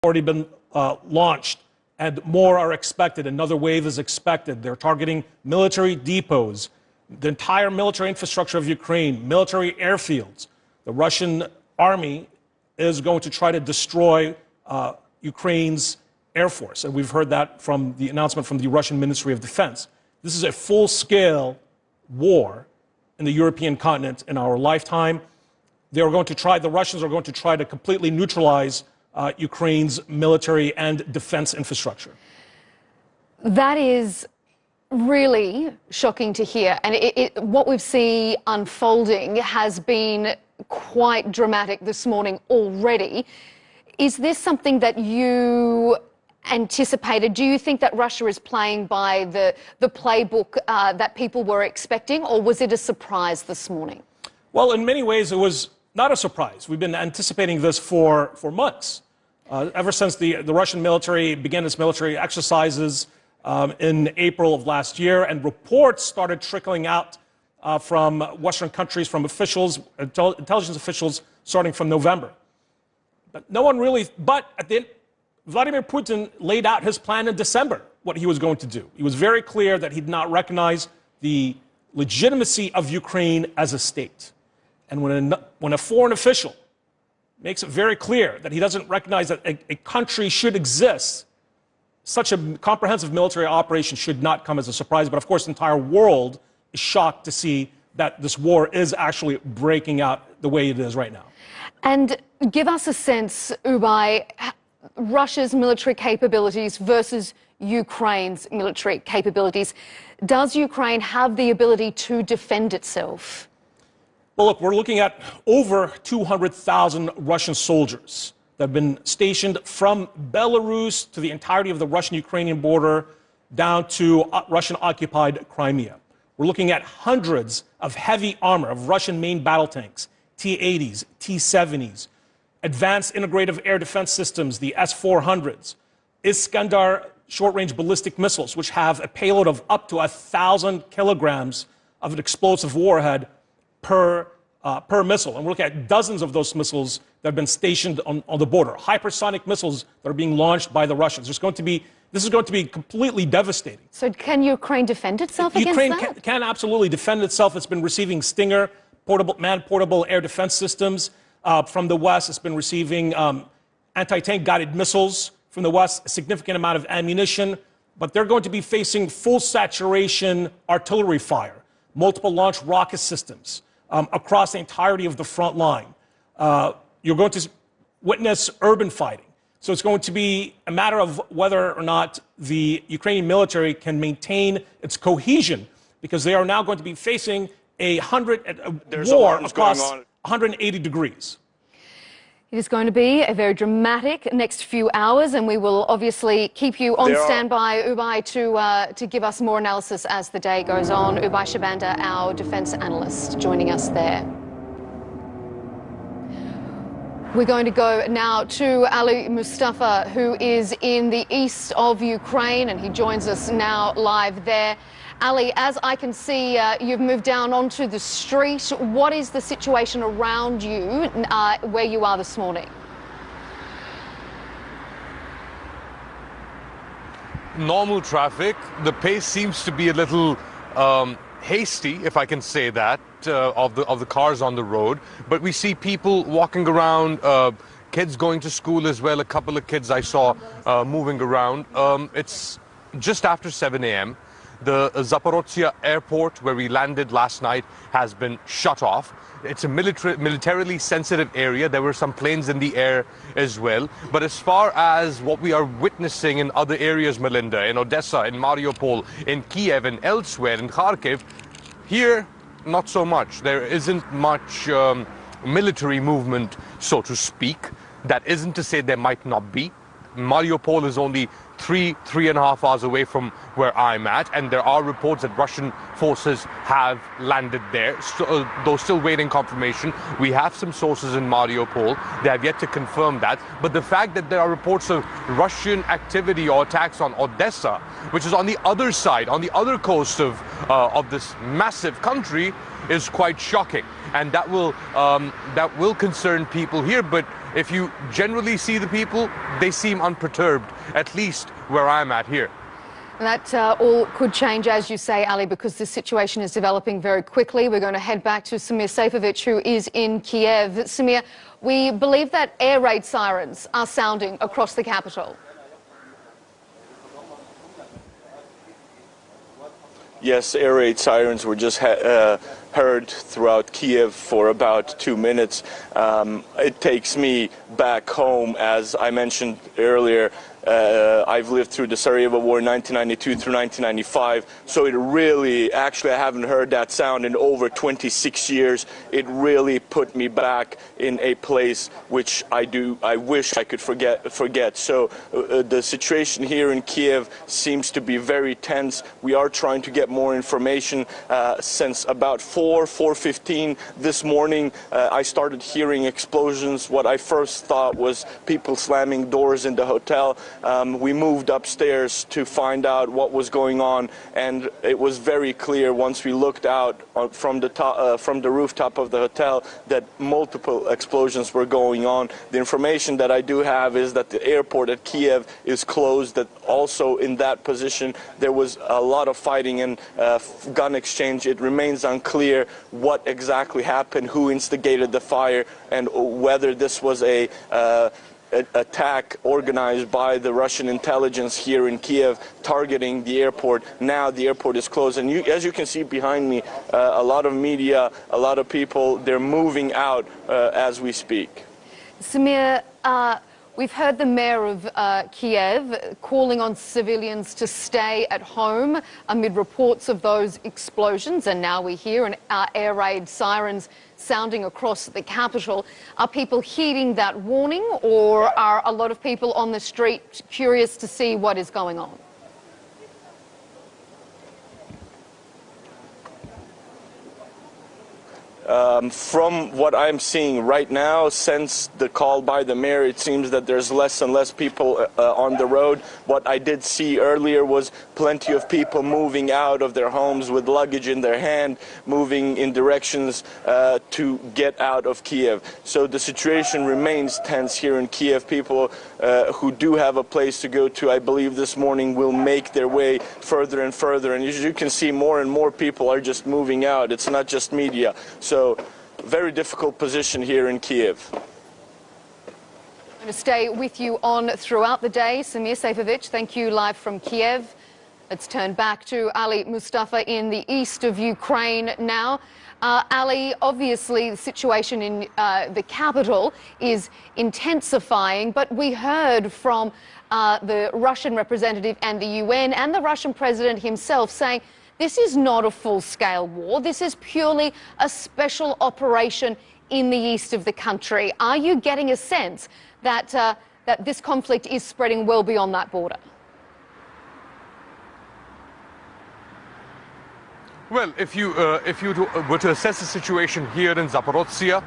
already been launched, and more are expected. Another wave is expected. They're targeting military depots, the entire military infrastructure of Ukraine, military airfields. The Russian army is going to try to destroy Ukraine's Air Force, and we've heard that from the announcement from the Russian Ministry of Defense. This is a full-scale war in the European continent in our lifetime. The Russians are going to try to completely neutralize Ukraine's military and defense infrastructure. That is really shocking to hear. And what we've seen unfolding has been quite dramatic this morning already. Is this something that you anticipated? Do you think that Russia is playing by the playbook that people were expecting, or was it a surprise this morning? Well, in many ways, it was not a surprise. We've been anticipating this for months. Ever since the Russian military began its military exercises in April of last year, and reports started trickling out from Western countries, from intelligence officials, starting from November. But no one really, at the end, Vladimir Putin laid out his plan in December, what he was going to do. He was very clear that he did not recognize the legitimacy of Ukraine as a state. And when a foreign official makes it very clear that he doesn't recognize that a country should exist, such a comprehensive military operation should not come as a surprise. But of course, the entire world is shocked to see that this war is actually breaking out the way it is right now. And give us a sense, Ubay, Russia's military capabilities versus Ukraine's military capabilities. Does Ukraine have the ability to defend itself? Well, look, we're looking at over 200,000 Russian soldiers that have been stationed from Belarus to the entirety of the Russian-Ukrainian border down to Russian-occupied Crimea. We're looking at hundreds of heavy armor, of Russian main battle tanks, T-80s, T-70s, advanced integrative air defense systems, the S-400s, Iskander short-range ballistic missiles, which have a payload of up to 1,000 kilograms of an explosive warhead per missile. And we're looking at dozens of those missiles that have been stationed on the border. Hypersonic missiles that are being launched by the Russians. This is going to be completely devastating. So can Ukraine defend itself against that? Ukraine can absolutely defend itself. It's been receiving Stinger, man-portable air defense systems from the West. It's been receiving anti-tank guided missiles from the West, a significant amount of ammunition. But they're going to be facing full saturation artillery fire, multiple launch rocket systems across the entirety of the front line. You're going to witness urban fighting. So it's going to be a matter of whether or not the Ukrainian military can maintain its cohesion, because they are now going to be facing a war across 180 degrees. It is going to be a very dramatic next few hours, and we will obviously keep you on standby, Ubay, to give us more analysis as the day goes on. Ubay Shabanda, our defence analyst, joining us there. We're going to go now to Ali Mustafa, who is in the east of Ukraine, and he joins us now live there. Ali, as I can see, you've moved down onto the street. What is the situation around you where you are this morning? Normal traffic. The pace seems to be a little hasty, if I can say that, of the cars on the road. But we see people walking around, kids going to school as well. A couple of kids I saw moving around. It's just after 7 a.m. The Zaporozhye airport, where we landed last night, has been shut off. It's a militarily sensitive area. There were some planes in the air as well. But as far as what we are witnessing in other areas, Melinda, in Odessa, in Mariupol, in Kiev, and elsewhere, in Kharkiv, here, not so much. There isn't much military movement, so to speak. That isn't to say there might not be. Mariupol is only three and a half hours away from where I'm at, and there are reports that Russian forces have landed there, though still waiting confirmation. We have some sources in Mariupol. They have yet to confirm that. But the fact that there are reports of Russian activity or attacks on Odessa, which is on the other side, on the other coast of this massive country, is quite shocking. And that will concern people here. But if you generally see the people, they seem unperturbed, at least where I'm at here. And that all could change, as you say, Ali, because this situation is developing very quickly. We're going to head back to Samir Seyfovich, who is in Kiev. Samir, we believe that air raid sirens are sounding across the capital. Yes, air raid sirens were just heard throughout Kiev for about 2 minutes. It takes me back home, as I mentioned earlier. I've lived through the Sarajevo War 1992 through 1995, so it really, actually I haven't heard that sound in over 26 years. It really put me back in a place which I wish I could forget. So the situation here in Kiev seems to be very tense. We are trying to get more information. Since about 4:15 this morning, I started hearing explosions. What I first thought was people slamming doors in the hotel. We moved upstairs to find out what was going on, and it was very clear once we looked out from the rooftop of the hotel that multiple explosions were going on. The information that I do have is that the airport at Kiev is closed, that also in that position there was a lot of fighting and gun exchange. It remains unclear what exactly happened, who instigated the fire, and whether this was a attack organized by the Russian intelligence here in Kiev targeting the airport. Now the airport is closed, and as you can see behind me, a lot of media, a lot of people, they're moving out as we speak. Samir, we've heard the mayor of Kiev calling on civilians to stay at home amid reports of those explosions, and now we hear an air raid sirens sounding across the capital. Are people heeding that warning, or are a lot of people on the street curious to see what is going on? From what I'm seeing right now, since the call by the mayor, it seems that there's less and less people on the road. What I did see earlier was plenty of people moving out of their homes with luggage in their hand, moving in directions to get out of Kiev. So the situation remains tense here in Kiev. People who do have a place to go to, I believe this morning, will make their way further and further. And as you can see, more and more people are just moving out. It's not just media. So very difficult position here in Kiev. I'm going to stay with you on throughout the day. Samir Seyfovich, thank you, live from Kiev. Let's turn back to Ali Mustafa in the east of Ukraine now. Ali, obviously the situation in the capital is intensifying, but we heard from the Russian representative and the UN and the Russian president himself saying this is not a full-scale war. This is purely a special operation in the east of the country. Are you getting a sense that that this conflict is spreading well beyond that border? Well, if you were to assess the situation here in Zaporozhye,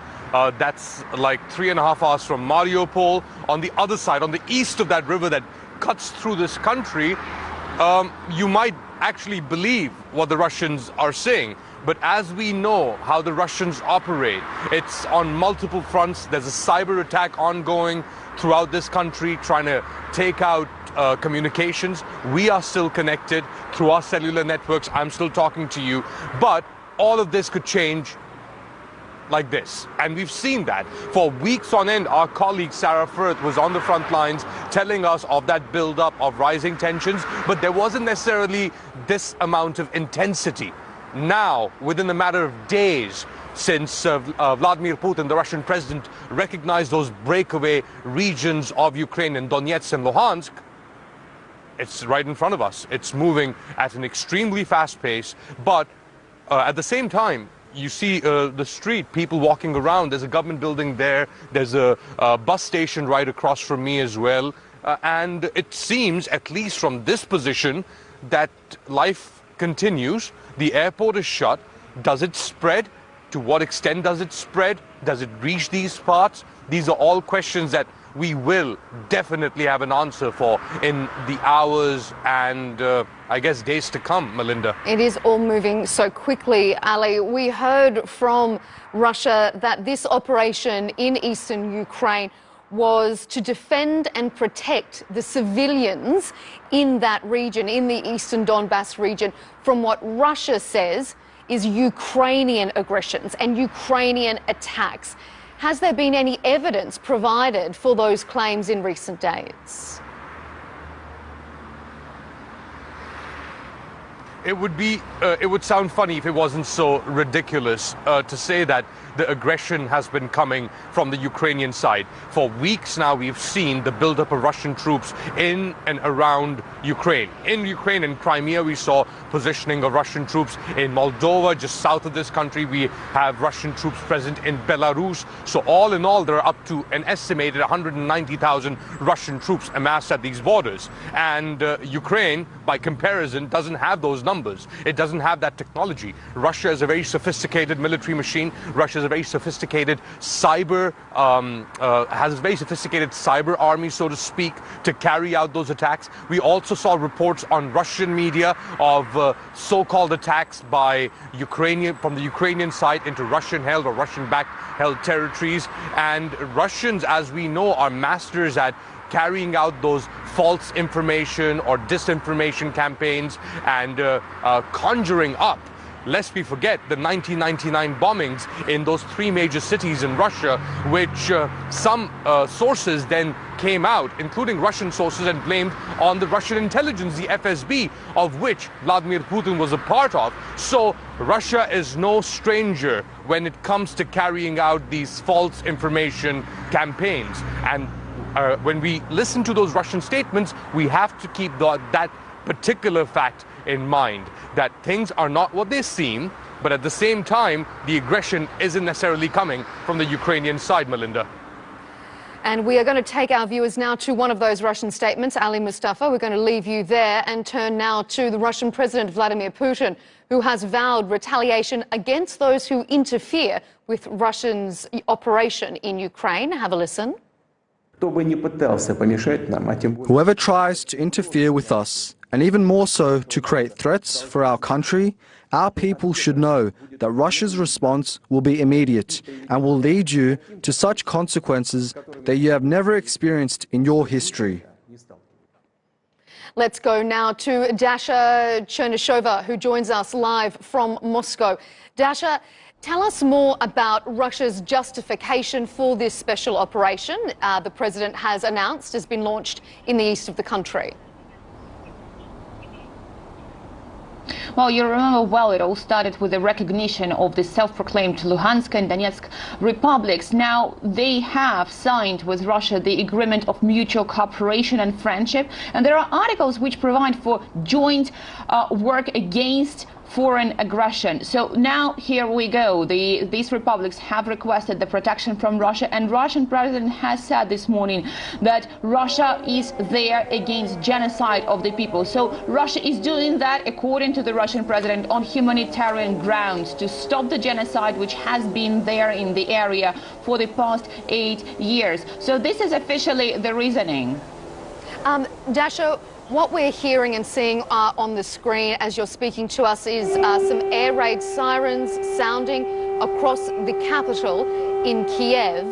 that's like 3.5 hours from Mariupol. On the other side, on the east of that river that cuts through this country, you might actually believe what the Russians are saying. But as we know how the Russians operate, it's on multiple fronts. There's a cyber attack ongoing throughout this country, trying to take out communications. We are still connected through our cellular networks. I'm still talking to you. But all of this could change like this. And we've seen that. For weeks on end, our colleague Sarah Firth was on the front lines telling us of that build-up of rising tensions, but there wasn't necessarily this amount of intensity. Now, within a matter of days, since Vladimir Putin, the Russian president, recognized those breakaway regions of Ukraine in Donetsk and Luhansk, it's right in front of us. It's moving at an extremely fast pace, but at the same time, you see the street, people walking around. There's a government building there. There's a bus station right across from me as well. And it seems, at least from this position, that life continues. The airport is shut. Does it spread? To what extent does it spread? Does it reach these parts? These are all questions that we will definitely have an answer for in the hours and I guess days to come, Melinda. It is all moving so quickly, Ali. We heard from Russia that this operation in eastern Ukraine was to defend and protect the civilians in that region, in the eastern Donbass region, from what Russia says is Ukrainian aggressions and Ukrainian attacks. Has there been any evidence provided for those claims in recent days? It would sound funny if it wasn't so ridiculous to say that the aggression has been coming from the Ukrainian side. For weeks now, we've seen the buildup of Russian troops in and around Ukraine. In Ukraine and Crimea, we saw positioning of Russian troops. In Moldova, just south of this country, we have Russian troops present in Belarus. So all in all, there are up to an estimated 190,000 Russian troops amassed at these borders. And Ukraine, by comparison, doesn't have those numbers. It doesn't have that technology. Russia is a very sophisticated military machine. Russia is a very sophisticated cyber army, so to speak, to carry out those attacks. We also saw reports on Russian media of so-called attacks by from the Ukrainian side into Russian-held or Russian-backed held territories. And Russians, as we know, are masters at carrying out those false information or disinformation campaigns and conjuring up, lest we forget, the 1999 bombings in those 3 major cities in Russia, which some sources then came out, including Russian sources, and blamed on the Russian intelligence, the FSB, of which Vladimir Putin was a part of. So Russia is no stranger when it comes to carrying out these false information campaigns. And when we listen to those Russian statements, we have to keep that particular fact in mind, that things are not what they seem, but at the same time, the aggression isn't necessarily coming from the Ukrainian side, Melinda. And we are going to take our viewers now to one of those Russian statements, Ali Mustafa. We're going to leave you there and turn now to the Russian President Vladimir Putin, who has vowed retaliation against those who interfere with Russia's operation in Ukraine. Have a listen. Whoever tries to interfere with us, and even more so to create threats for our country, our people should know that Russia's response will be immediate and will lead you to such consequences that you have never experienced in your history. Let's go now to Dasha Chernyshova, who joins us live from Moscow. Dasha, tell us more about Russia's justification for this special operation the president has announced has been launched in the east of the country. Well, you remember well, it all started with the recognition of the self-proclaimed Luhansk and Donetsk republics. Now, they have signed with Russia the agreement of mutual cooperation and friendship, and there are articles which provide for joint work against foreign aggression. So now here we go. These republics have requested the protection from Russia, and Russian president has said this morning that Russia is there against genocide of the people. So Russia is doing that, according to the Russian president, on humanitarian grounds to stop the genocide which has been there in the area for the past 8 years. So this is officially the reasoning. Dasha, what we're hearing and seeing on the screen as you're speaking to us is some air raid sirens sounding across the capital in Kiev.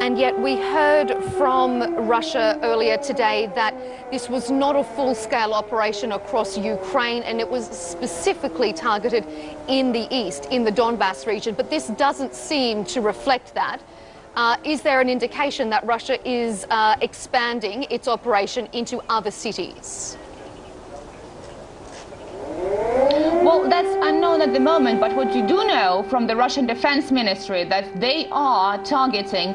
And yet we heard from Russia earlier today that this was not a full-scale operation across Ukraine, and it was specifically targeted in the east, in the Donbass region. But this doesn't seem to reflect that. Is there an indication that Russia is expanding its operation into other cities? Well, that's unknown at the moment, but what you do know from the Russian Defense Ministry that they are targeting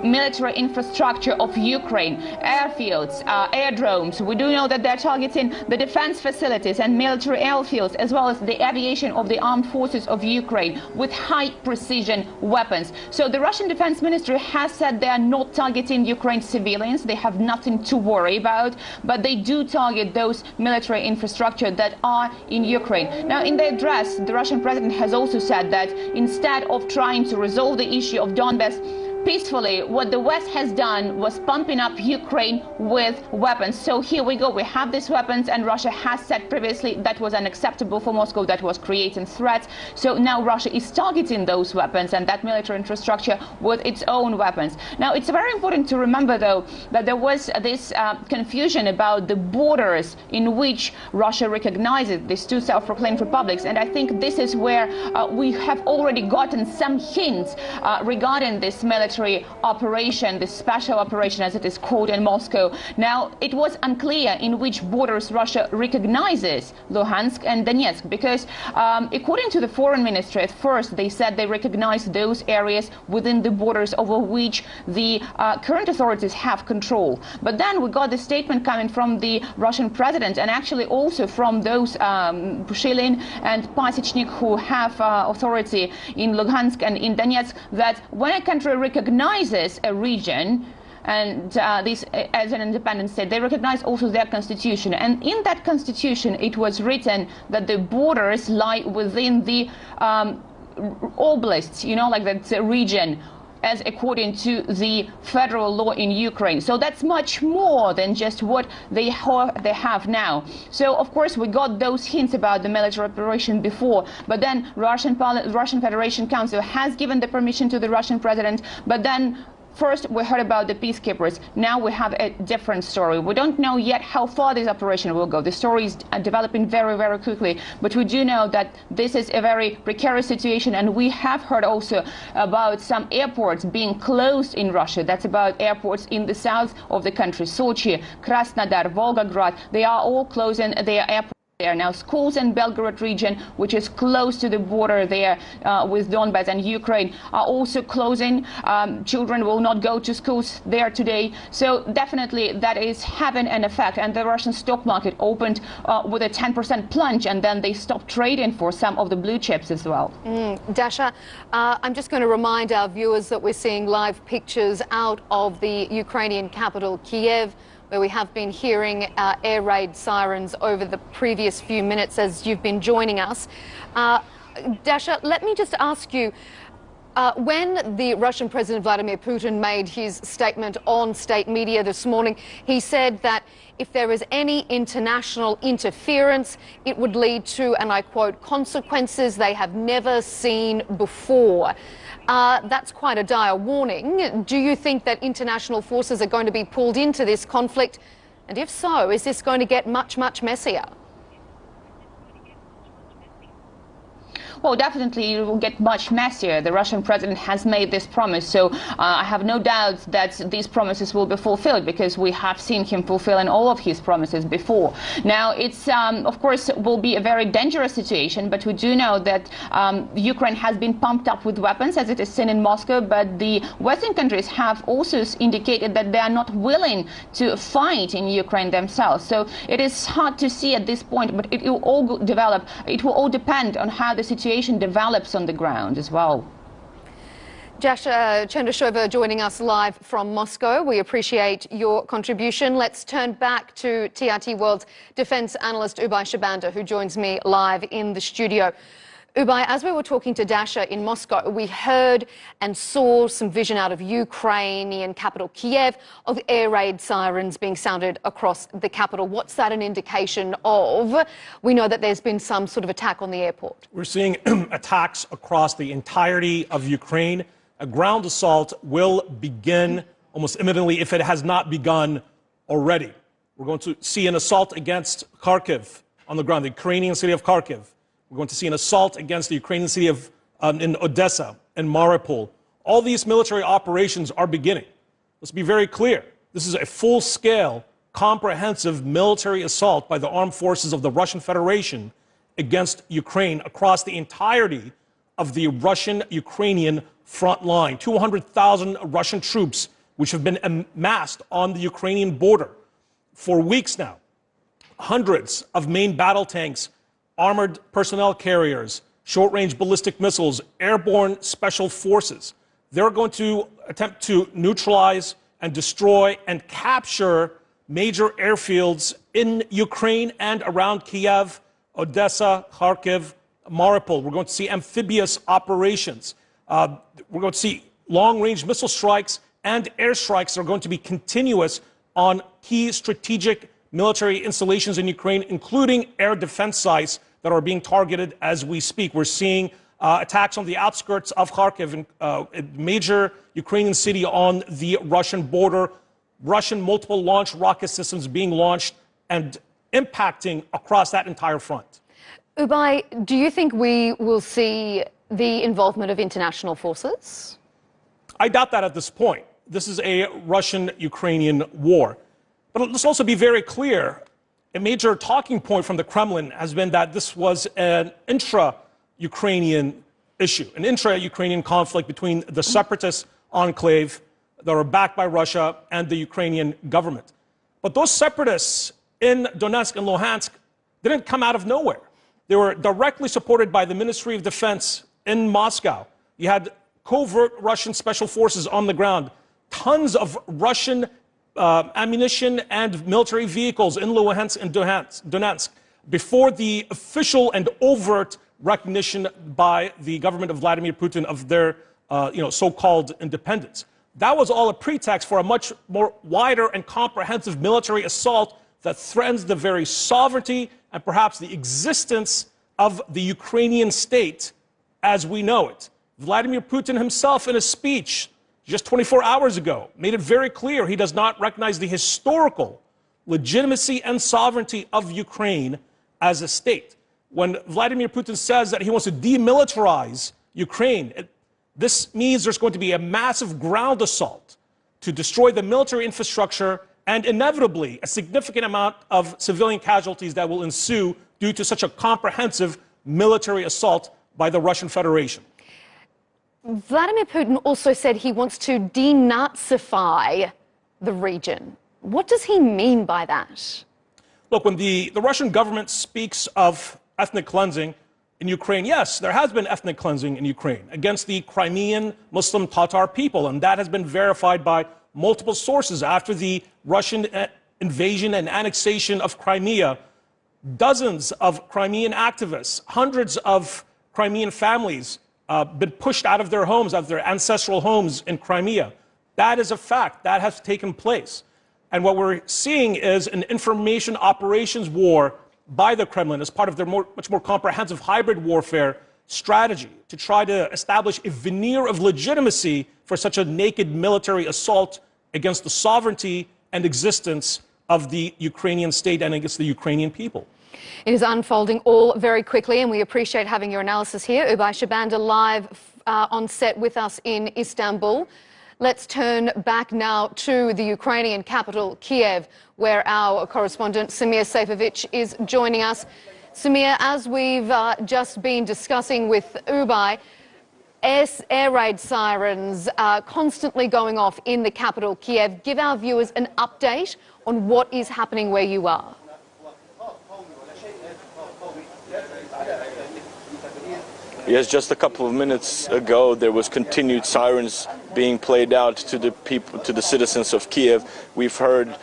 military infrastructure of Ukraine, airfields, airdromes. We do know that they're targeting the defense facilities and military airfields, as well as the aviation of the armed forces of Ukraine with high precision weapons. So the Russian Defense Ministry has said they are not targeting Ukraine's civilians. They have nothing to worry about, but they do target those military infrastructure that are in Ukraine. Now, in the address, the Russian president has also said that instead of trying to resolve the issue of Donbass peacefully. What the West has done was pumping up Ukraine with weapons. So here we go. We have these weapons, and Russia has said previously that was unacceptable for Moscow, that was creating threats. So now Russia is targeting those weapons and that military infrastructure with its own weapons. Now, it's very important to remember, though, that there was this confusion about the borders in which Russia recognizes these two self-proclaimed republics. And I think this is where we have already gotten some hints regarding this military operation, this special operation as it is called in Moscow. Now, it was unclear in which borders Russia recognizes Luhansk and Donetsk, because according to the foreign ministry, at first they said they recognized those areas within the borders over which the current authorities have control. But then we got the statement coming from the Russian president, and actually also from those Pushilin and Pasechnik who have authority in Luhansk and in Donetsk, that when a country recognizes a region and this as an independent state, they recognize also their constitution. And in that constitution, it was written that the borders lie within the oblasts, you know, like that's a region, as according to the federal law in Ukraine. So that's much more than just what they have now. So, of course, we got those hints about the military operation before, but then Russian Federation Council has given the permission to the Russian president, but then first, we heard about the peacekeepers. Now we have a different story. We don't know yet how far this operation will go. The story is developing very, very quickly. But we do know that this is a very precarious situation. And we have heard also about some airports being closed in Russia. That's about airports in the south of the country. Sochi, Krasnodar, Volgograd. They are all closing their airports. There are now schools in Belgorod region, which is close to the border there with Donbass and Ukraine, are also closing. Children will not go to schools there today. So definitely that is having an effect. And the Russian stock market opened with a 10% plunge, and then they stopped trading for some of the blue chips as well. Dasha, I'm just going to remind our viewers that we're seeing live pictures out of the Ukrainian capital, Kiev, where we have been hearing air raid sirens over the previous few minutes as you've been joining us. Dasha, let me just ask you, when the Russian President Vladimir Putin made his statement on state media this morning, he said that if there is any international interference, it would lead to, and I quote, consequences they have never seen before. That's quite a dire warning. Do you think that international forces are going to be pulled into this conflict? And if so, is this going to get much, much messier? Well, definitely it will get much messier. The Russian president has made this promise, so I have no doubt that these promises will be fulfilled, because we have seen him fulfilling all of his promises before. Now, it's, of course, will be a very dangerous situation, but we do know that Ukraine has been pumped up with weapons, as it is seen in Moscow, but the Western countries have also indicated that they are not willing to fight in Ukraine themselves. So it is hard to see at this point, but it will all develop. It will all depend on how the situation develops on the ground as well. Dasha Chernyshova joining us live from Moscow. We appreciate your contribution. Let's turn back to TRT World's defence analyst Ubay Shabanda, who joins me live in the studio. Ubay, as we were talking to Dasha in Moscow, we heard and saw some vision out of Ukrainian capital Kiev of air raid sirens being sounded across the capital. What's that an indication of? We know that there's been some sort of attack on the airport. We're seeing attacks across the entirety of Ukraine. A ground assault will begin almost imminently, if it has not begun already. We're going to see an assault against Kharkiv on the ground, the Ukrainian city of Kharkiv. We're going to see an assault against the Ukrainian city of in Odessa and Mariupol. All these military operations are beginning. Let's be very clear. This is a full-scale, comprehensive military assault by the armed forces of the Russian Federation against Ukraine across the entirety of the Russian-Ukrainian front line. 200,000 Russian troops, which have been amassed on the Ukrainian border for weeks now. Hundreds of main battle tanks, armored personnel carriers, short-range ballistic missiles, airborne special forces. They're going to attempt to neutralize and destroy and capture major airfields in Ukraine and around Kiev, Odessa, Kharkiv, Mariupol. We're going to see amphibious operations. We're going to see long-range missile strikes and airstrikes are going to be continuous on key strategic military installations in Ukraine, including air defense sites that are being targeted as we speak. We're seeing attacks on the outskirts of Kharkiv, a major Ukrainian city on the Russian border, Russian multiple launch rocket systems being launched and impacting across that entire front. Ubay, do you think we will see the involvement of international forces? I doubt that at this point. This is a Russian-Ukrainian war. But let's also be very clear. A major talking point from the Kremlin has been that this was an intra-Ukrainian issue, an intra-Ukrainian conflict between the separatist enclave that are backed by Russia and the Ukrainian government. But those separatists in Donetsk and Luhansk didn't come out of nowhere. They were directly supported by the Ministry of Defense in Moscow. You had covert Russian special forces on the ground, tons of Russian ammunition and military vehicles in Luhansk and Donetsk before the official and overt recognition by the government of Vladimir Putin of their so-called independence. That was all a pretext for a much more wider and comprehensive military assault that threatens the very sovereignty and perhaps the existence of the Ukrainian state as we know it. Vladimir Putin himself, in a speech just 24 hours ago, made it very clear he does not recognize the historical legitimacy and sovereignty of Ukraine as a state. When Vladimir Putin says that he wants to demilitarize Ukraine, this means there's going to be a massive ground assault to destroy the military infrastructure and inevitably a significant amount of civilian casualties that will ensue due to such a comprehensive military assault by the Russian Federation. Vladimir Putin also said he wants to denazify the region. What does he mean by that? Look, when the Russian government speaks of ethnic cleansing in Ukraine, yes, there has been ethnic cleansing in Ukraine against the Crimean Muslim Tatar people, and that has been verified by multiple sources. After the Russian invasion and annexation of Crimea, dozens of Crimean activists, hundreds of Crimean families been pushed out of their homes, out of their ancestral homes in Crimea. That is a fact. That has taken place. And what we're seeing is an information operations war by the Kremlin as part of their much more comprehensive hybrid warfare strategy to try to establish a veneer of legitimacy for such a naked military assault against the sovereignty and existence of the Ukrainian state and against the Ukrainian people. It is unfolding all very quickly, and we appreciate having your analysis here. Ubay Shabanda live on set with us in Istanbul. Let's turn back now to the Ukrainian capital, Kiev, where our correspondent Samir Seyfovich is joining us. Samir, as we've just been discussing with Ubay, air raid sirens are constantly going off in the capital, Kiev. Give our viewers an update on what is happening where you are. Yes, just a couple of minutes ago, there was continued sirens being played out to the people, to the citizens of Kiev. We've heard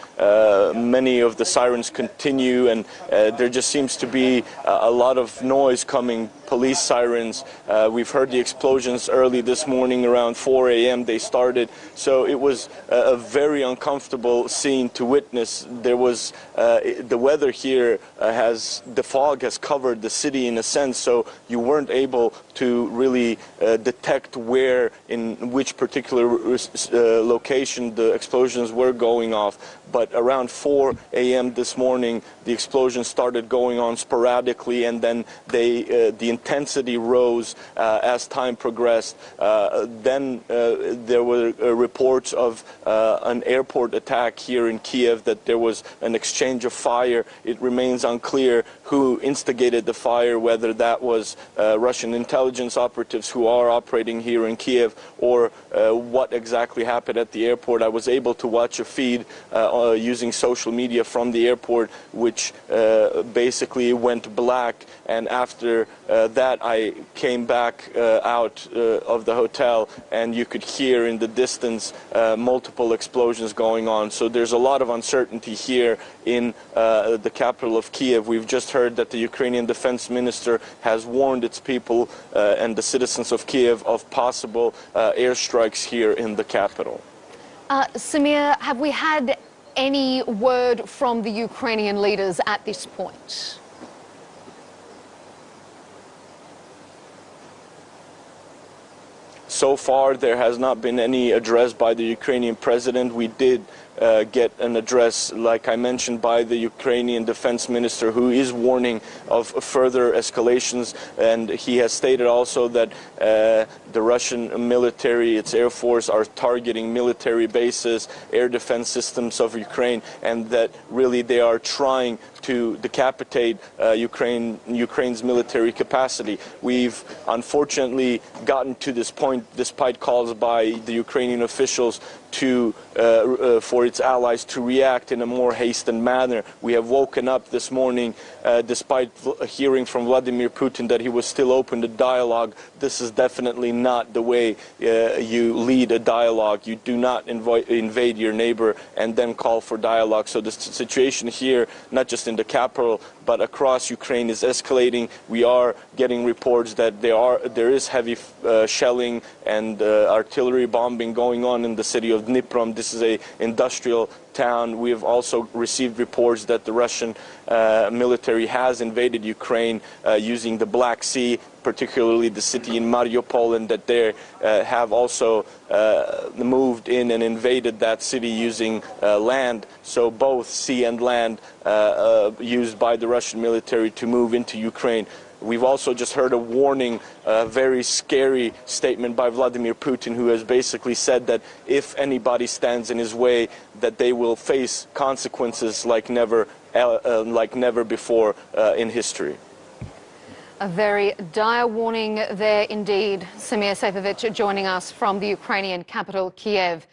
many of the sirens continue, and there just seems to be a lot of noise coming. Police sirens. We've heard the explosions early this morning around 4 a.m. They started, so it was a very uncomfortable scene to witness. There was the weather here the fog has covered the city in a sense, so you weren't able to really detect where in which particular location the explosions were going off. But around 4 a.m. this morning, the explosions started going on sporadically, and then the intensity rose as time progressed. Then there were reports of an airport attack here in Kiev, that there was an exchange of fire. It remains unclear who instigated the fire, whether that was Russian intelligence operatives who are operating here in Kiev, or what exactly happened at the airport. I was able to watch a feed using social media from the airport, which basically went black. And after that, I came back out of the hotel, and you could hear in the distance multiple explosions going on. So there's a lot of uncertainty here in the capital of Kiev. We've just heard that the Ukrainian defense minister has warned its people and the citizens of Kiev of possible airstrikes here in the capital. Samir, have we had any word from the Ukrainian leaders at this point? So far, there has not been any address by the Ukrainian president. We did get an address, like I mentioned, by the Ukrainian defense minister, who is warning of further escalations. And he has stated also that the Russian military, its air force, are targeting military bases, air defense systems of Ukraine, and that really they are trying to decapitate Ukraine's military capacity. We've unfortunately gotten to this point, despite calls by the Ukrainian officials for its allies to react in a more hastened manner. We have woken up this morning, despite hearing from Vladimir Putin that he was still open to dialogue. This is definitely not the way you lead a dialogue. You do not invade your neighbor and then call for dialogue. So the situation here, not just in the capital, but across Ukraine, is escalating. We are getting reports that there is heavy shelling and artillery bombing going on in the city of Dnipro. This is an industrial town. We have also received reports that the Russian military has invaded Ukraine using the Black Sea, particularly the city in Mariupol, and that they have also moved in and invaded that city using land. So both sea and land used by the Russian military to move into Ukraine. We've also just heard a warning, a very scary statement by Vladimir Putin, who has basically said that if anybody stands in his way, that they will face consequences like never before in history. A very dire warning there indeed. Samir Seyfovich joining us from the Ukrainian capital, Kiev.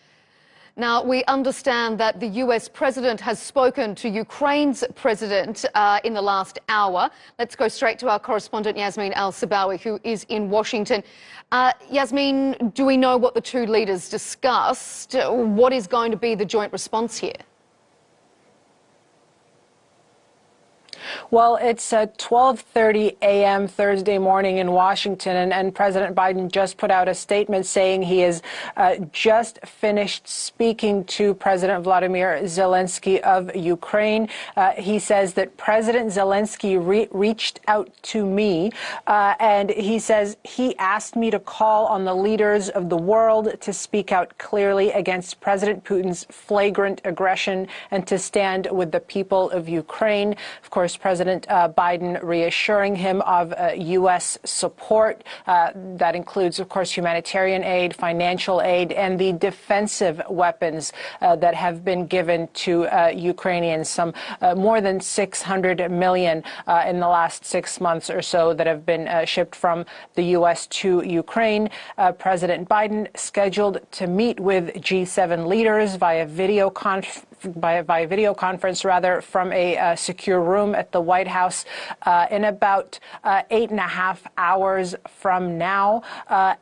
Now, we understand that the US president has spoken to Ukraine's president in the last hour. Let's go straight to our correspondent, Yasmin Al-Sabawi, who is in Washington. Yasmin, do we know what the two leaders discussed? What is going to be the joint response here? Well, it's 12:30 a.m. Thursday morning in Washington, and President Biden just put out a statement saying he has just finished speaking to President Vladimir Zelensky of Ukraine. He says that President Zelensky reached out to me, and he says he asked me to call on the leaders of the world to speak out clearly against President Putin's flagrant aggression and to stand with the people of Ukraine. Of course, President Biden reassuring him of U.S. support. That includes, of course, humanitarian aid, financial aid, and the defensive weapons that have been given to Ukrainians, some more than 600 million in the last 6 months or so that have been shipped from the U.S. to Ukraine. President Biden scheduled to meet with G7 leaders via video conference from a secure room at the White House in about 8.5 hours from now.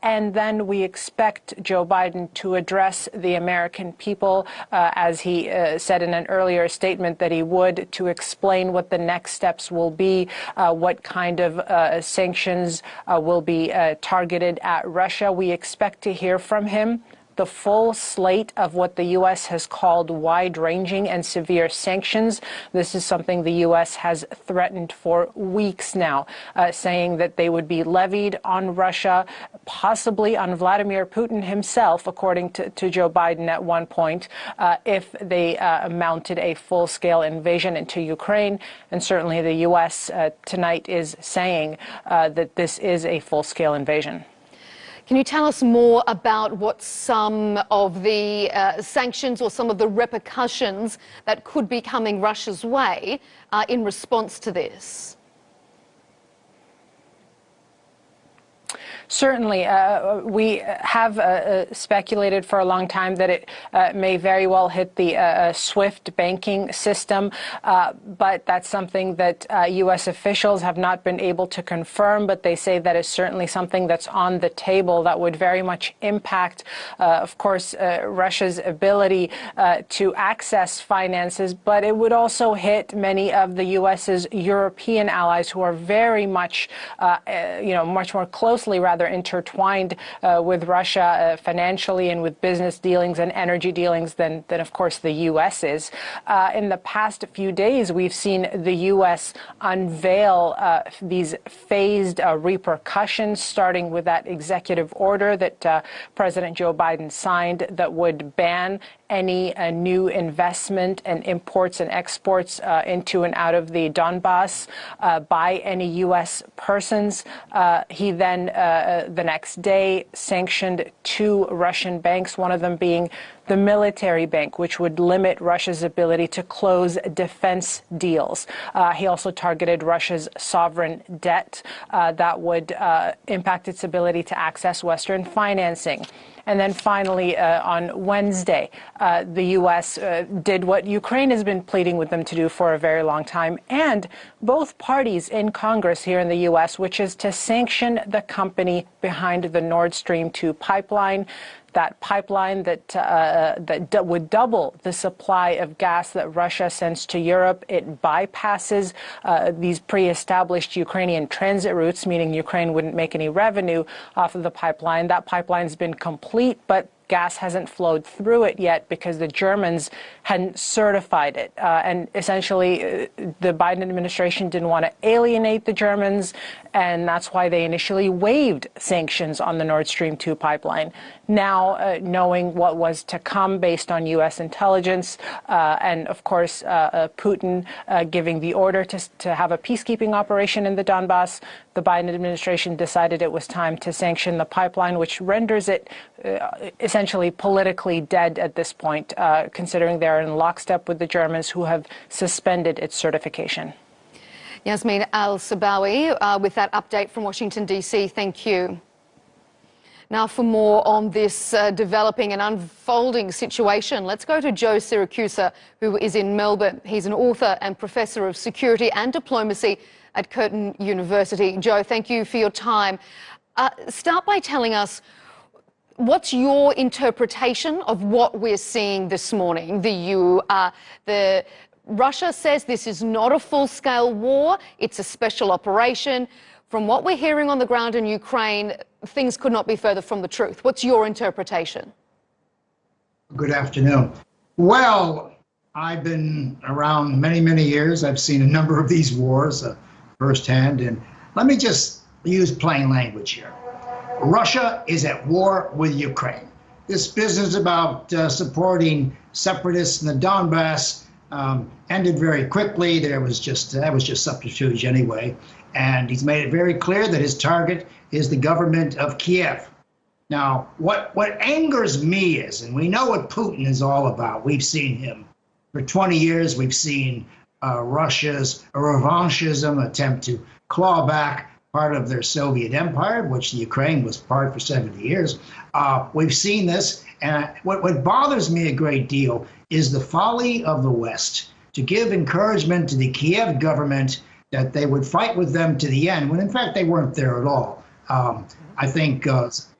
And then we expect Joe Biden to address the American people, as he said in an earlier statement that he would, to explain what the next steps will be, what kind of sanctions will be targeted at Russia. We expect to hear from him the full slate of what the U.S. has called wide-ranging and severe sanctions. This is something the U.S. has threatened for weeks now, saying that they would be levied on Russia, possibly on Vladimir Putin himself, according to Joe Biden at one point, if they mounted a full-scale invasion into Ukraine. And certainly the U.S. Tonight is saying that this is a full-scale invasion. Can you tell us more about what some of the sanctions or some of the repercussions that could be coming Russia's way in response to this? Certainly. We have speculated for a long time that it may very well hit the SWIFT banking system, but that's something that U.S. officials have not been able to confirm, but they say that is certainly something that's on the table that would very much impact, of course, Russia's ability to access finances, but it would also hit many of the U.S.'s European allies who are very much, much more closely, rather, intertwined with Russia financially and with business dealings and energy dealings than of course, the U.S. is. In the past few days, we've seen the U.S. unveil these phased repercussions, starting with that executive order that President Joe Biden signed that would ban any new investment and imports and exports into and out of the Donbass by any U.S. persons. He then, the next day, sanctioned 2 Russian banks, one of them being the military bank, which would limit Russia's ability to close defense deals. He also targeted Russia's sovereign debt that would impact its ability to access Western financing. And then finally, on Wednesday, the U.S. did what Ukraine has been pleading with them to do for a very long time, and both parties in Congress here in the U.S., which is to sanction the company behind the Nord Stream 2 pipeline. That pipeline that would double the supply of gas that Russia sends to Europe. It bypasses these pre-established Ukrainian transit routes, meaning Ukraine wouldn't make any revenue off of the pipeline. That pipeline's been complete, but gas hasn't flowed through it yet because the Germans hadn't certified it. And essentially, the Biden administration didn't want to alienate the Germans, and that's why they initially waived sanctions on the Nord Stream 2 pipeline. Now, knowing what was to come based on U.S. intelligence, and of course, Putin giving the order to have a peacekeeping operation in the Donbass, the Biden administration decided it was time to sanction the pipeline, which renders it essentially politically dead at this point, considering they're in lockstep with the Germans, who have suspended its certification. Yasmin Al-Sabawi with that update from Washington, D.C. Thank you. Now, for more on this developing and unfolding situation, let's go to Joe Siracusa, who is in Melbourne. He's an author and professor of security and diplomacy at Curtin University. Joe, thank you for your time. Start by telling us, what's your interpretation of what we're seeing this morning? The Russia says this is not a full-scale war, it's a special operation. From what we're hearing on the ground in Ukraine, things could not be further from the truth. What's your interpretation? Good afternoon. Well, I've been around many, many years. I've seen a number of these wars firsthand, and let me just use plain language here. Russia is at war with Ukraine. This business about supporting separatists in the Donbass ended very quickly. That was just subterfuge anyway. And he's made it very clear that his target is the government of Kiev. Now, what angers me is, and we know what Putin is all about. We've seen him for 20 years. We've seen Russia's revanchism attempt to claw back part of their Soviet empire, which the Ukraine was part for 70 years. We've seen this, and what bothers me a great deal is the folly of the West to give encouragement to the Kiev government that they would fight with them to the end, when in fact they weren't there at all. I think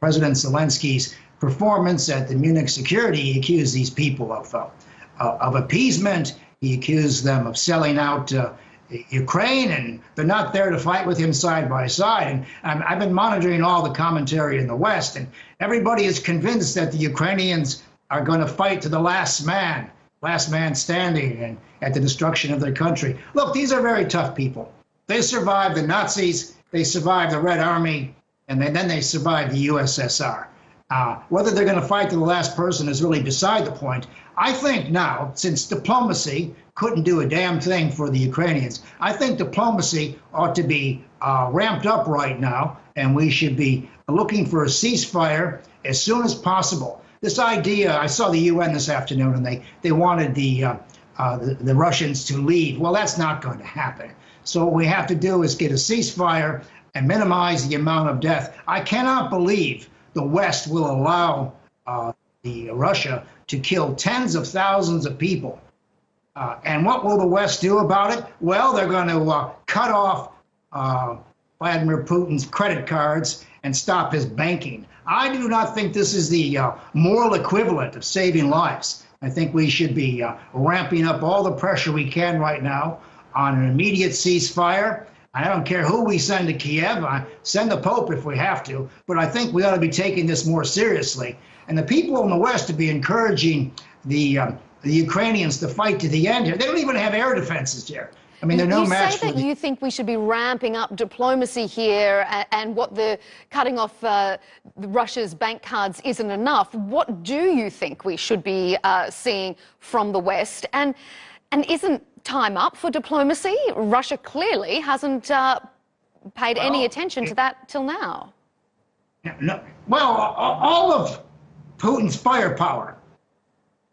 President Zelensky's performance at the Munich security, he accused these people of appeasement. He accused them of selling out Ukraine, and they're not there to fight with him side by side. And I've been monitoring all the commentary in the West, and everybody is convinced that the Ukrainians are going to fight to the last man standing, and at the destruction of their country. Look, these are very tough people. They survived the Nazis, they survived the Red Army, and then they survived the USSR. Whether they're going to fight to the last person is really beside the point. I think now, since diplomacy couldn't do a damn thing for the Ukrainians, I think diplomacy ought to be ramped up right now, and we should be looking for a ceasefire as soon as possible. This idea, I saw the UN this afternoon, and they wanted the Russians to leave. Well, that's not going to happen. So what we have to do is get a ceasefire, and minimize the amount of death. I cannot believe the West will allow Russia to kill tens of thousands of people. And what will the West do about it? Well, they're going to cut off Vladimir Putin's credit cards and stop his banking. I do not think this is the moral equivalent of saving lives. I think we should be ramping up all the pressure we can right now on an immediate ceasefire. I don't care who we send to Kiev. Send the Pope if we have to. But I think we ought to be taking this more seriously. And the people in the West to be encouraging the Ukrainians to fight to the end here. They don't even have air defenses here. I mean, they're no match for You say that you think we should be ramping up diplomacy here, and what the cutting off Russia's bank cards isn't enough. What do you think we should be seeing from the West? And isn't time up for diplomacy? Russia clearly hasn't paid any attention to that till now. No, well, all of Putin's firepower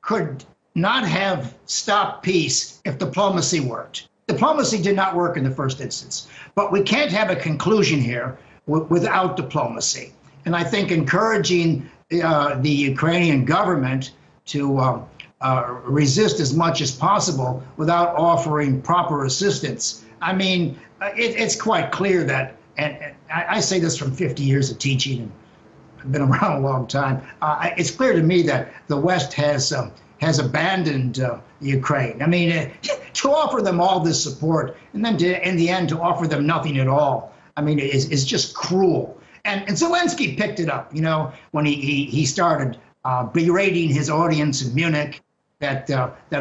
could not have stopped peace if diplomacy worked. Diplomacy did not work in the first instance, but we can't have a conclusion here without diplomacy. And I think encouraging the Ukrainian government to resist as much as possible without offering proper assistance. I mean, it's quite clear that, and I say this from 50 years of teaching, and I've been around a long time. It's clear to me that the West has abandoned Ukraine. I mean, to offer them all this support and then in the end to offer them nothing at all, I mean, is just cruel. And Zelensky picked it up, you know, when he started berating his audience in Munich that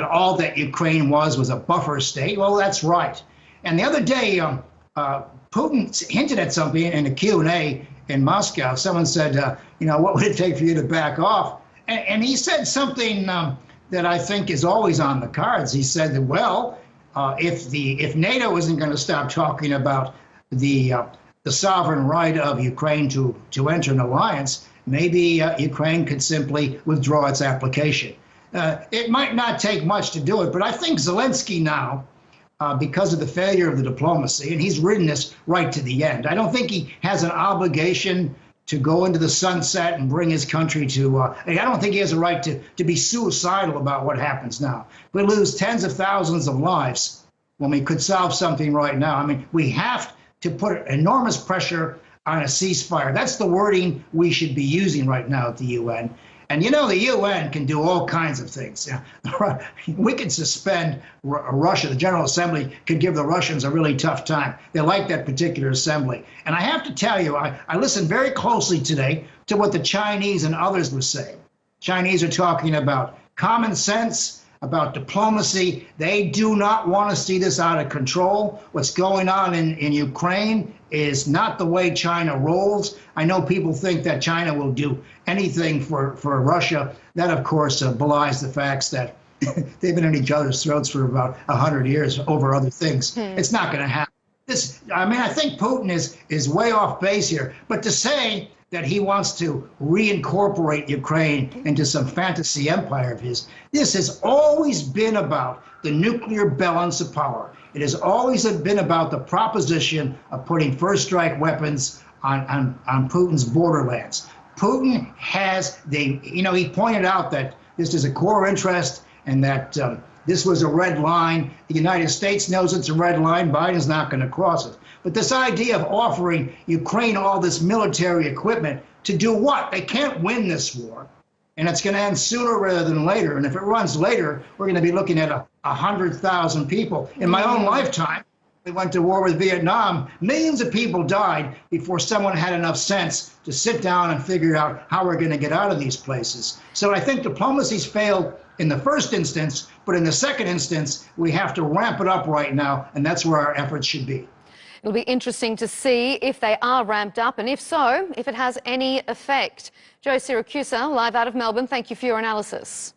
all that Ukraine was a buffer state. Well, that's right. And the other day, Putin hinted at something in a Q&A in Moscow. Someone said, you know, what would it take for you to back off? And he said something that I think is always on the cards. He said that, well, if NATO isn't going to stop talking about the sovereign right of Ukraine to enter an alliance, maybe Ukraine could simply withdraw its application. It might not take much to do it, but I think Zelensky now, because of the failure of the diplomacy, and he's ridden this right to the end, I don't think he has an obligation to go into the sunset and bring his country to, I don't think he has a right to be suicidal about what happens now. We lose tens of thousands of lives when we could solve something right now. I mean, we have to put enormous pressure on a ceasefire. That's the wording we should be using right now at the UN. And you know, the UN can do all kinds of things. We could suspend Russia. The General Assembly could give the Russians a really tough time. They like that particular assembly. And I have to tell you, I listened very closely today to what the Chinese and others were saying. Chinese are talking about common sense, about diplomacy. They do not want to see this out of control. What's going on in Ukraine is not the way China rolls. I know people think that China will do anything for Russia. That, of course, belies the facts that they've been at each other's throats for about 100 years over other things. It's not going to happen. I think Putin is way off base here. But to say that he wants to reincorporate Ukraine into some fantasy empire of his, this has always been about the nuclear balance of power. It has always been about the proposition of putting first strike weapons on Putin's borderlands. Putin has he pointed out that this is a core interest and that this was a red line. The United States knows it's a red line. Biden's not going to cross it. But this idea of offering Ukraine all this military equipment to do what? They can't win this war. And it's going to end sooner rather than later. And if it runs later, we're going to be looking at 100,000 people. In my own lifetime, we went to war with Vietnam. Millions of people died before someone had enough sense to sit down and figure out how we're going to get out of these places. So I think diplomacy's failed in the first instance, but in the second instance, we have to ramp it up right now, and that's where our efforts should be. It'll be interesting to see if they are ramped up, and if so, if it has any effect. Joe Siracusa, live out of Melbourne, thank you for your analysis.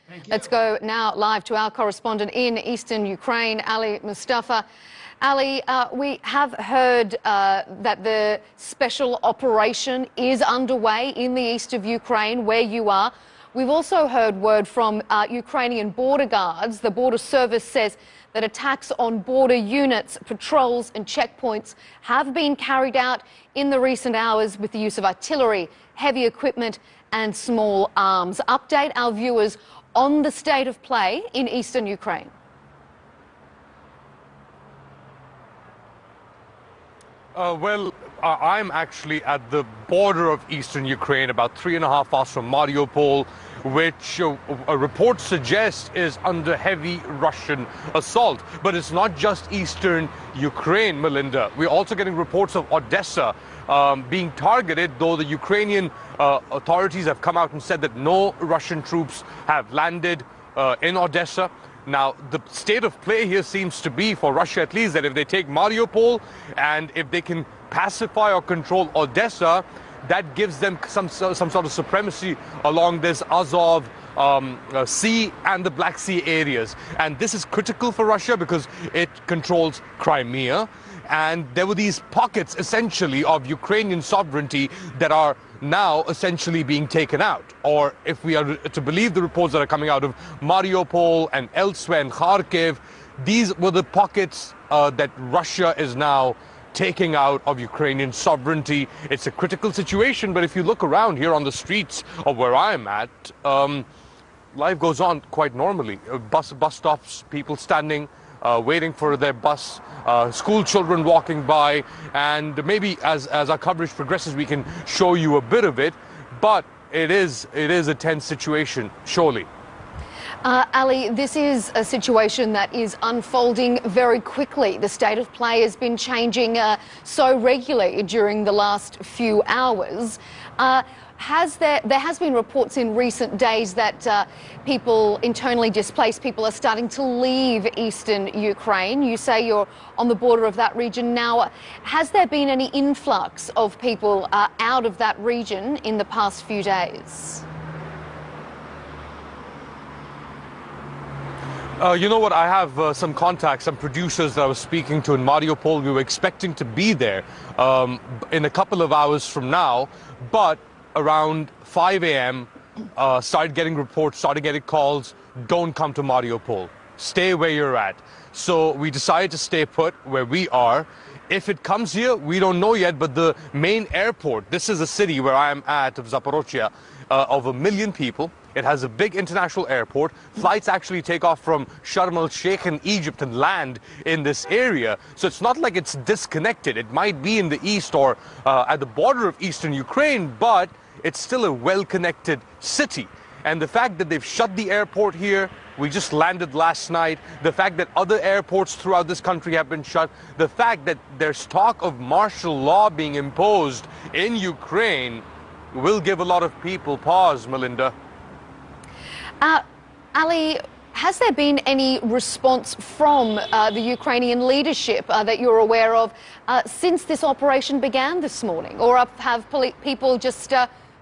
Thank you. Let's go now live to our correspondent in eastern Ukraine, Ali Mustafa. Ali, we have heard that the special operation is underway in the east of Ukraine, where you are. We've also heard word from Ukrainian border guards. The border service says that attacks on border units, patrols and checkpoints have been carried out in the recent hours with the use of artillery, heavy equipment and small arms. Update our viewers on the state of play in eastern Ukraine. I'm actually at the border of eastern Ukraine, about 3.5 hours from Mariupol, which a report suggests is under heavy Russian assault. But it's not just eastern Ukraine, Melinda. We're also getting reports of Odessa being targeted, though the Ukrainian authorities have come out and said that no Russian troops have landed in Odessa. Now, the state of play here seems to be, for Russia at least, that if they take Mariupol and if they can pacify or control Odessa, that gives them some sort of supremacy along this Azov Sea and the Black Sea areas. And this is critical for Russia because it controls Crimea. And there were these pockets, essentially, of Ukrainian sovereignty that are now essentially being taken out. Or if we are to believe the reports that are coming out of Mariupol and elsewhere in Kharkiv, these were the pockets that Russia is now taking out of Ukrainian sovereignty. It's a critical situation, but if you look around here on the streets of where I'm at, life goes on quite normally. Bus stops, people standing, waiting for their bus, school children walking by, and maybe as our coverage progresses we can show you a bit of it, but it is a tense situation, surely. Ali, this is a situation that is unfolding very quickly. The state of play has been changing so regularly during the last few hours. There has been reports in recent days that people, internally displaced people, are starting to leave eastern Ukraine. You say you're on the border of that region now. Has there been any influx of people out of that region in the past few days? You know what, I have some contacts, some producers that I was speaking to in Mariupol. We were expecting to be there in a couple of hours from now, but around 5 a.m. Started getting reports, started getting calls, don't come to Mariupol, stay where you're at. So we decided to stay put where we are. If it comes here, we don't know yet, but the main airport, this is a city where I am at, of Zaporozhye, of 1 million people. It has a big international airport. Flights actually take off from Sharm el-Sheikh in Egypt and land in this area. So it's not like it's disconnected. It might be in the east or at the border of eastern Ukraine, but it's still a well-connected city. And the fact that they've shut the airport here, we just landed last night, the fact that other airports throughout this country have been shut, the fact that there's talk of martial law being imposed in Ukraine will give a lot of people pause, Melinda. Ali, has there been any response from the Ukrainian leadership that you're aware of since this operation began this morning? Or have people just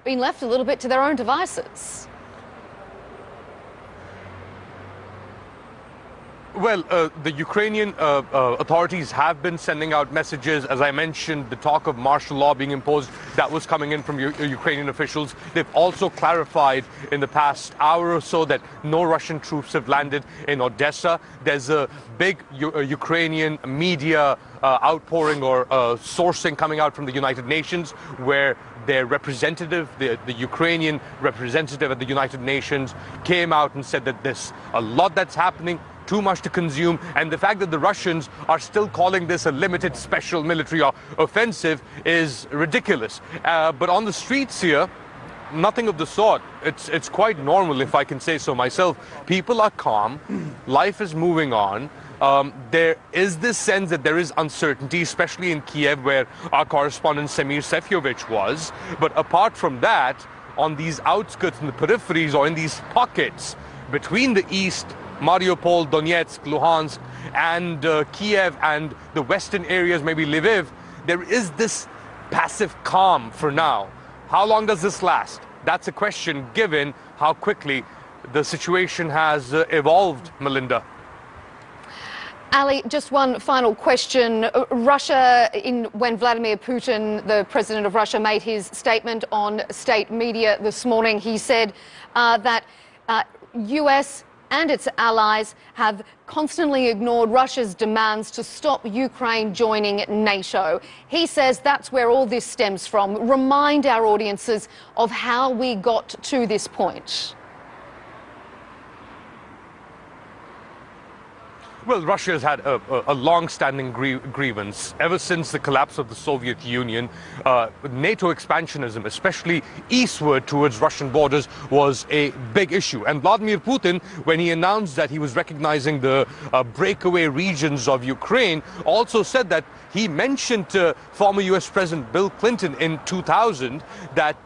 been left a little bit to their own devices? Well, the Ukrainian authorities have been sending out messages. As I mentioned, the talk of martial law being imposed, that was coming in from Ukrainian officials. They've also clarified in the past hour or so that no Russian troops have landed in Odessa. There's a big Ukrainian media outpouring or sourcing coming out from the United Nations, where their representative, the Ukrainian representative at the United Nations, came out and said that there's a lot that's happening, too much to consume, and the fact that the Russians are still calling this a limited special military offensive is ridiculous. But on the streets here, nothing of the sort. It's quite normal, if I can say so myself. People are calm, life is moving on. There is this sense that there is uncertainty, especially in Kiev, where our correspondent Semir Sefcovic was. But apart from that, on these outskirts and the peripheries, or in these pockets between the east, Mariupol, Donetsk, Luhansk, and Kiev, and the western areas, maybe Lviv, there is this passive calm for now. How long does this last? That's a question, given how quickly the situation has evolved, Melinda. Ali, just one final question. Russia, when Vladimir Putin, the president of Russia, made his statement on state media this morning, he said that US and its allies have constantly ignored Russia's demands to stop Ukraine joining NATO. He says that's where all this stems from. Remind our audiences of how we got to this point. Well, Russia has had a long-standing grievance ever since the collapse of the Soviet Union. NATO expansionism, especially eastward towards Russian borders, was a big issue. And Vladimir Putin, when he announced that he was recognizing the breakaway regions of Ukraine, also said that he mentioned to former U.S. President Bill Clinton in 2000 that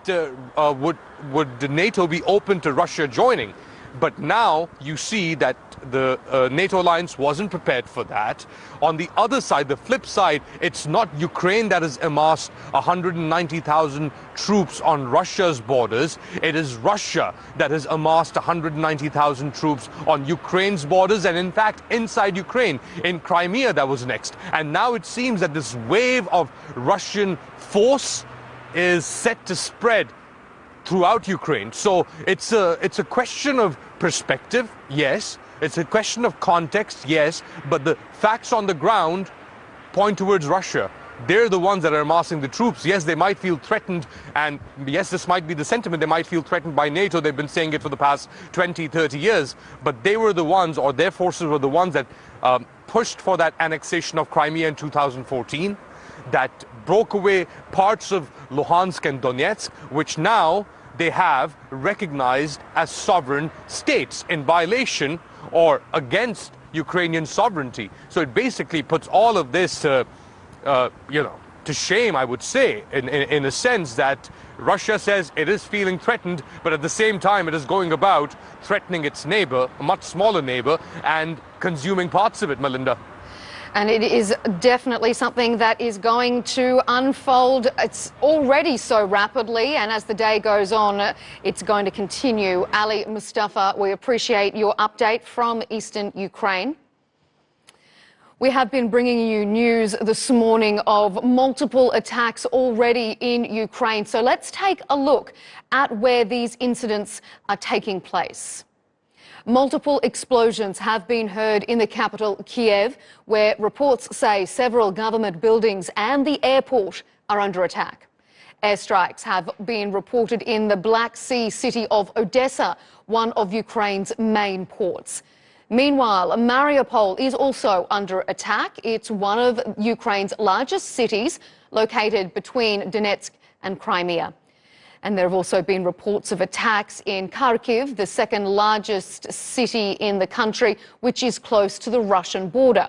would NATO be open to Russia joining. But now you see that the NATO alliance wasn't prepared for that. On the other side, the flip side, it's not Ukraine that has amassed 190,000 troops on Russia's borders. It is Russia that has amassed 190,000 troops on Ukraine's borders, and in fact, inside Ukraine, in Crimea, that was next. And now it seems that this wave of Russian force is set to spread throughout Ukraine. So it's a question of perspective, yes. It's a question of context, yes. But the facts on the ground point towards Russia. They're the ones that are amassing the troops. Yes, they might feel threatened, and yes, this might be the sentiment. They might feel threatened by NATO. They've been saying it for the past 20, 30 years. But they were the ones, or their forces were the ones that pushed for that annexation of Crimea in 2014, that broke away parts of Luhansk and Donetsk, which now they have recognized as sovereign states in violation or against Ukrainian sovereignty. So it basically puts all of this, to shame, I would say, in a sense that Russia says it is feeling threatened, but at the same time it is going about threatening its neighbor, a much smaller neighbor, and consuming parts of it, Melinda. And it is definitely something that is going to unfold. It's already so rapidly, and as the day goes on, it's going to continue. Ali Mustafa, we appreciate your update from eastern Ukraine. We have been bringing you news this morning of multiple attacks already in Ukraine. So let's take a look at where these incidents are taking place. Multiple explosions have been heard in the capital, Kiev, where reports say several government buildings and the airport are under attack. Airstrikes have been reported in the Black Sea city of Odessa, one of Ukraine's main ports. Meanwhile, Mariupol is also under attack. It's one of Ukraine's largest cities, located between Donetsk and Crimea. And there have also been reports of attacks in Kharkiv, the second largest city in the country, which is close to the Russian border.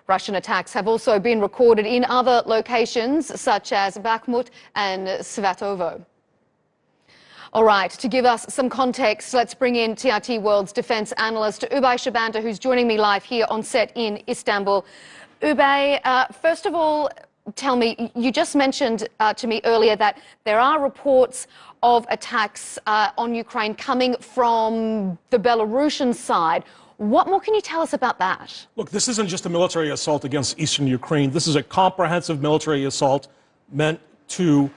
Russian attacks have also been recorded in other locations, such as Bakhmut and Svatovo. All right, to give us some context, let's bring in TRT World's defence analyst Ubay Shabanda, who's joining me live here on set in Istanbul. Ubay, first of all, tell me, you just mentioned to me earlier that there are reports of attacks on Ukraine coming from the Belarusian side. What more can you tell us about that? Look, this isn't just a military assault against eastern Ukraine. This is a comprehensive military assault meant to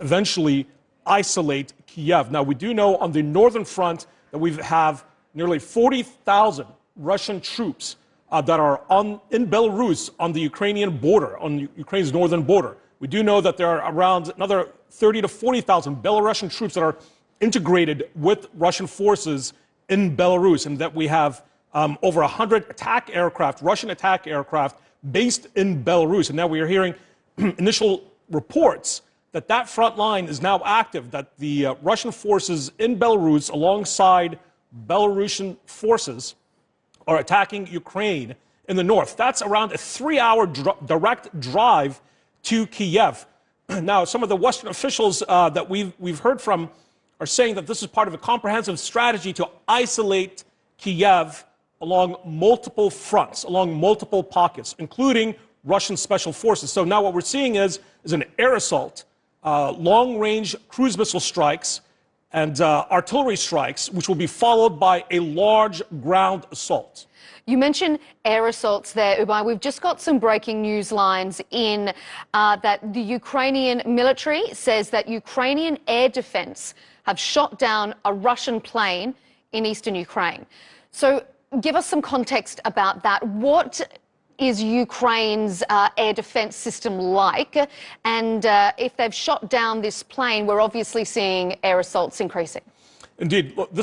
eventually isolate Kiev. Now, we do know on the northern front that we have nearly 40,000 Russian troops that are in Belarus on the Ukrainian border, on Ukraine's northern border. We do know that there are around another 30 to 40,000 Belarusian troops that are integrated with Russian forces in Belarus, and that we have over 100 attack aircraft, Russian attack aircraft, based in Belarus. And now we are hearing initial reports that that front line is now active, that the Russian forces in Belarus, alongside Belarusian forces, are attacking Ukraine in the north. That's around a 3-hour direct drive to Kiev. Now, some of the Western officials that we've heard from are saying that this is part of a comprehensive strategy to isolate Kiev along multiple fronts, along multiple pockets, including Russian special forces. So now what we're seeing is an air assault, long-range cruise missile strikes, and artillery strikes, which will be followed by a large ground assault. You mentioned air assaults there, Ubay. We've just got some breaking news lines in that the Ukrainian military says that Ukrainian air defense have shot down a Russian plane in eastern Ukraine. So give us some context about that. What is Ukraine's air defense system like? And if they've shot down this plane, we're obviously seeing air assaults increasing. Indeed, look,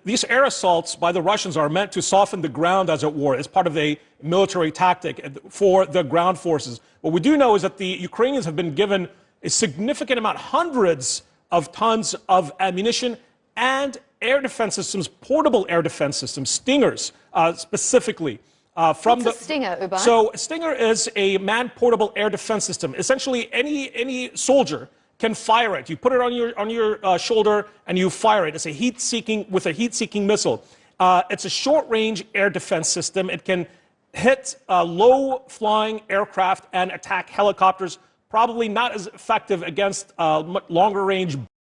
these air assaults by the Russians are meant to soften the ground, as it were, as part of a military tactic for the ground forces. What we do know is that the Ukrainians have been given a significant amount, hundreds of tons of ammunition and air defense systems, portable air defense systems, Stingers specifically. What's a Stinger, Ubay? So a Stinger is a man-portable air defense system. Essentially, any soldier can fire it. You put it on your shoulder and you fire it. It's a heat-seeking missile. It's a short-range air defense system. It can hit low-flying aircraft and attack helicopters. Probably not as effective against longer-range